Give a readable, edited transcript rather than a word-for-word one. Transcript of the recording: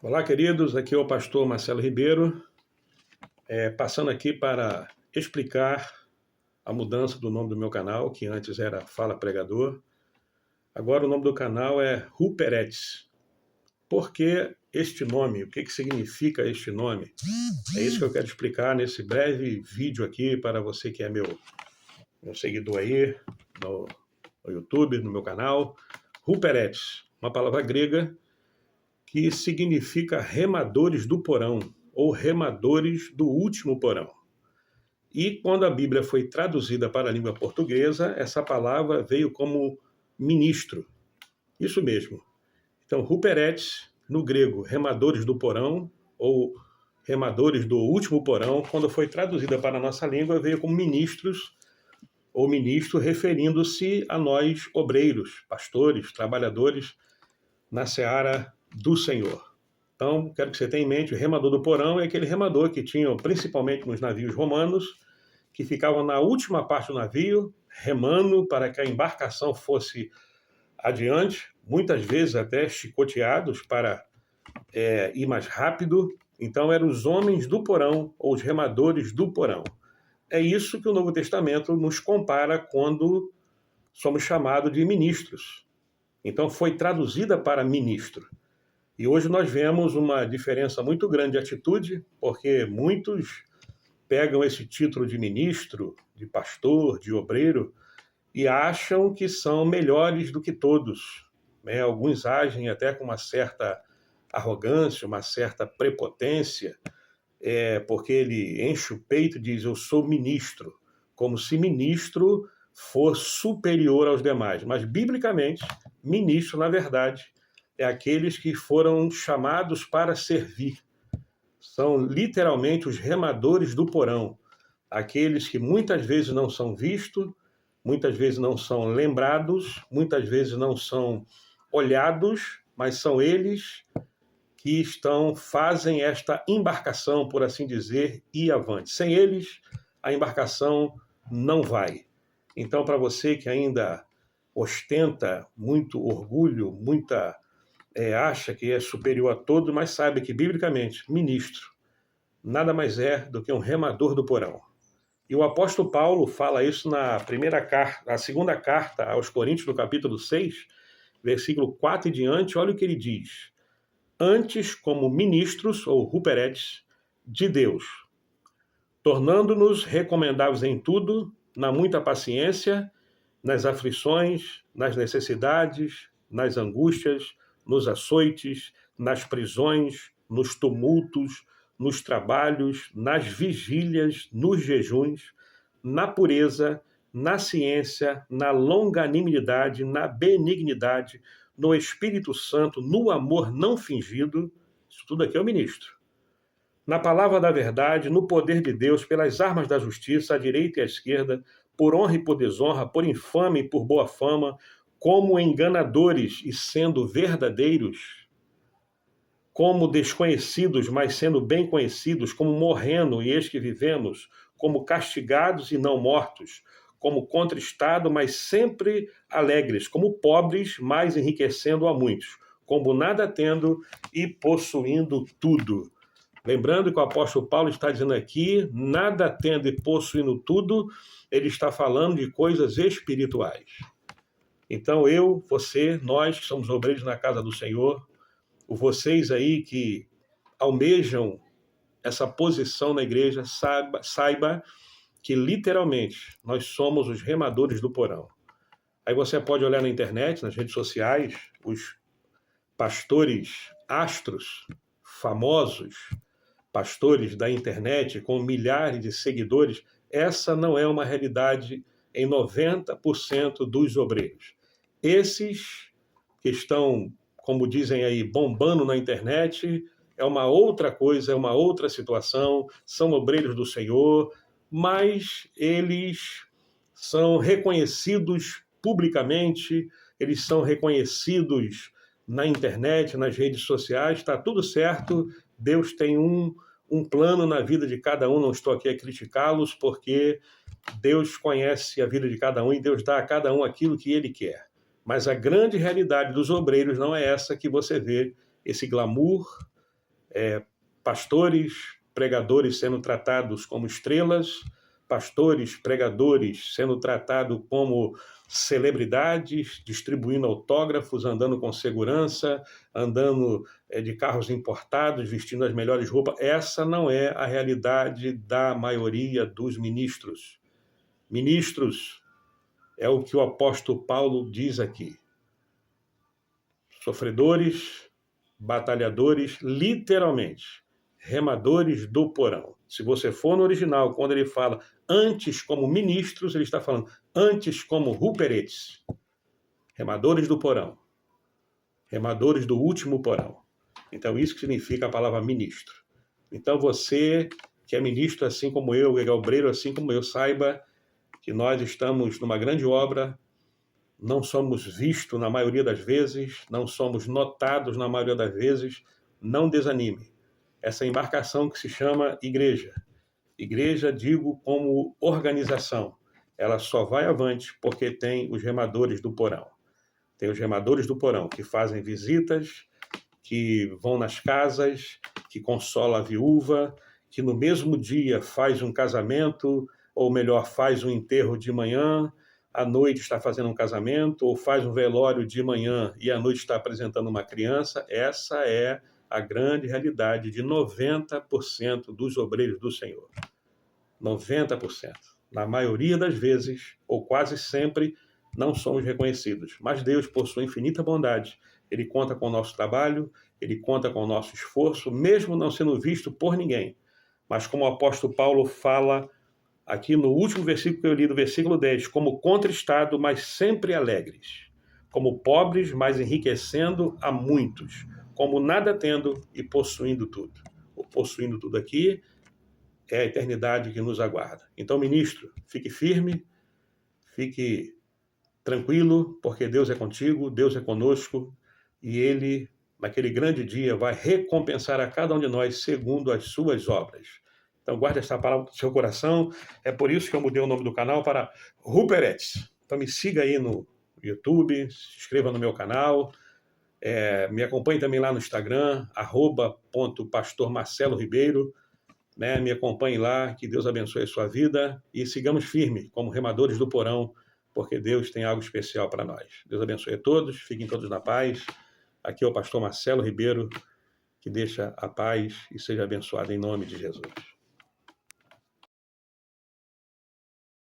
Olá, queridos. Aqui é o pastor Marcelo Ribeiro, passando aqui para explicar a mudança do nome do meu canal, que antes era Fala Pregador. Agora o nome do canal é Ruperetes. Por que este nome? O que significa este nome? É isso que eu quero explicar nesse breve vídeo aqui para você que é meu seguidor aí no YouTube, no meu canal. Ruperetes, uma palavra grega que significa remadores do porão, ou remadores do último porão. E quando a Bíblia foi traduzida para a língua portuguesa, essa palavra veio como ministro. Isso mesmo. Então, ruperetes, no grego, remadores do porão, ou remadores do último porão, quando foi traduzida para a nossa língua, veio como ministros, ou ministro, referindo-se a nós, obreiros, pastores, trabalhadores, na seara do Senhor. Então, quero que você tenha em mente, o remador do porão é aquele remador que tinham principalmente nos navios romanos, que ficavam na última parte do navio, remando para que a embarcação fosse adiante, muitas vezes até chicoteados para ir mais rápido. Então, eram os homens do porão, ou os remadores do porão. É isso que o Novo Testamento nos compara quando somos chamados de ministros. Então, foi traduzida para ministro. E hoje nós vemos uma diferença muito grande de atitude, porque muitos pegam esse título de ministro, de pastor, de obreiro, e acham que são melhores do que todos. Alguns agem até com uma certa arrogância, uma certa prepotência, porque ele enche o peito e diz, eu sou ministro, como se ministro fosse superior aos demais. Mas, biblicamente, ministro, na verdade, é aqueles que foram chamados para servir. São literalmente os remadores do porão, aqueles que muitas vezes não são vistos, muitas vezes não são lembrados, muitas vezes não são olhados, mas são eles que fazem esta embarcação, por assim dizer, ir avante. Sem eles, a embarcação não vai. Então, para você que ainda ostenta muito orgulho, acha que é superior a todos, mas saiba que, biblicamente, ministro nada mais é do que um remador do porão. E o apóstolo Paulo fala isso na segunda carta aos Coríntios, no capítulo 6, versículo 4 e diante. Olha o que ele diz. Antes, como ministros, ou ruperetes, de Deus, tornando-nos recomendáveis em tudo, na muita paciência, nas aflições, nas necessidades, nas angústias, nos açoites, nas prisões, nos tumultos, nos trabalhos, nas vigílias, nos jejuns, na pureza, na ciência, na longanimidade, na benignidade, no Espírito Santo, no amor não fingido. Isso tudo aqui é o ministro. Na palavra da verdade, no poder de Deus, pelas armas da justiça, à direita e à esquerda, por honra e por desonra, por infame e por boa fama, como enganadores e sendo verdadeiros, como desconhecidos, mas sendo bem conhecidos, como morrendo e eis que vivemos, como castigados e não mortos, como contristados, mas sempre alegres, como pobres, mas enriquecendo a muitos, como nada tendo e possuindo tudo. Lembrando que o apóstolo Paulo está dizendo aqui, nada tendo e possuindo tudo, ele está falando de coisas espirituais. Então eu, você, nós que somos obreiros na casa do Senhor, vocês aí que almejam essa posição na igreja, saiba que literalmente nós somos os remadores do porão. Aí você pode olhar na internet, nas redes sociais, os pastores astros, famosos, pastores da internet com milhares de seguidores. Essa não é uma realidade em 90% dos obreiros. Esses que estão, como dizem aí, bombando na internet, é uma outra coisa, é uma outra situação, são obreiros do Senhor, mas eles são reconhecidos publicamente, eles são reconhecidos na internet, nas redes sociais, está tudo certo. Deus tem um plano na vida de cada um, não estou aqui a criticá-los, porque Deus conhece a vida de cada um e Deus dá a cada um aquilo que Ele quer. Mas a grande realidade dos obreiros não é essa que você vê, esse glamour, pastores, pregadores sendo tratados como estrelas, pastores, pregadores sendo tratados como celebridades, distribuindo autógrafos, andando com segurança, andando de carros importados, vestindo as melhores roupas. Essa não é a realidade da maioria dos ministros. Ministros é o que o apóstolo Paulo diz aqui. Sofredores, batalhadores, literalmente, remadores do porão. Se você for no original, quando ele fala antes como ministros, ele está falando antes como ruperetes, remadores do porão, remadores do último porão. Então, isso que significa a palavra ministro. Então, você que é ministro assim como eu, é obreiro assim como eu, saiba que nós estamos numa grande obra, não somos vistos na maioria das vezes, não somos notados na maioria das vezes, não desanime. Essa embarcação que se chama igreja. Igreja, digo, como organização. Ela só vai avante porque tem os remadores do porão. Tem os remadores do porão que fazem visitas, que vão nas casas, que consola a viúva, que no mesmo dia faz um casamento, ou melhor, faz um enterro de manhã, à noite está fazendo um casamento, ou faz um velório de manhã e à noite está apresentando uma criança. Essa é a grande realidade de 90% dos obreiros do Senhor. 90%. Na maioria das vezes, ou quase sempre, não somos reconhecidos. Mas Deus, por sua infinita bondade, Ele conta com o nosso trabalho, Ele conta com o nosso esforço, mesmo não sendo visto por ninguém. Mas como o apóstolo Paulo fala aqui no último versículo que eu li, do versículo 10, como contristado, mas sempre alegres, como pobres, mas enriquecendo a muitos, como nada tendo e possuindo tudo. O possuindo tudo aqui é a eternidade que nos aguarda. Então, ministro, fique firme, fique tranquilo, porque Deus é contigo, Deus é conosco, e Ele, naquele grande dia, vai recompensar a cada um de nós segundo as suas obras. Então, guarde essa palavra no seu coração. É por isso que eu mudei o nome do canal para Ruperetes. Então, me siga aí no YouTube, se inscreva no meu canal, me acompanhe também lá no Instagram, @pastormarceloribeiro, né? Me acompanhe lá, que Deus abençoe a sua vida e sigamos firmes como remadores do porão, porque Deus tem algo especial para nós. Deus abençoe a todos, fiquem todos na paz. Aqui é o pastor Marcelo Ribeiro, que deixa a paz e seja abençoado em nome de Jesus.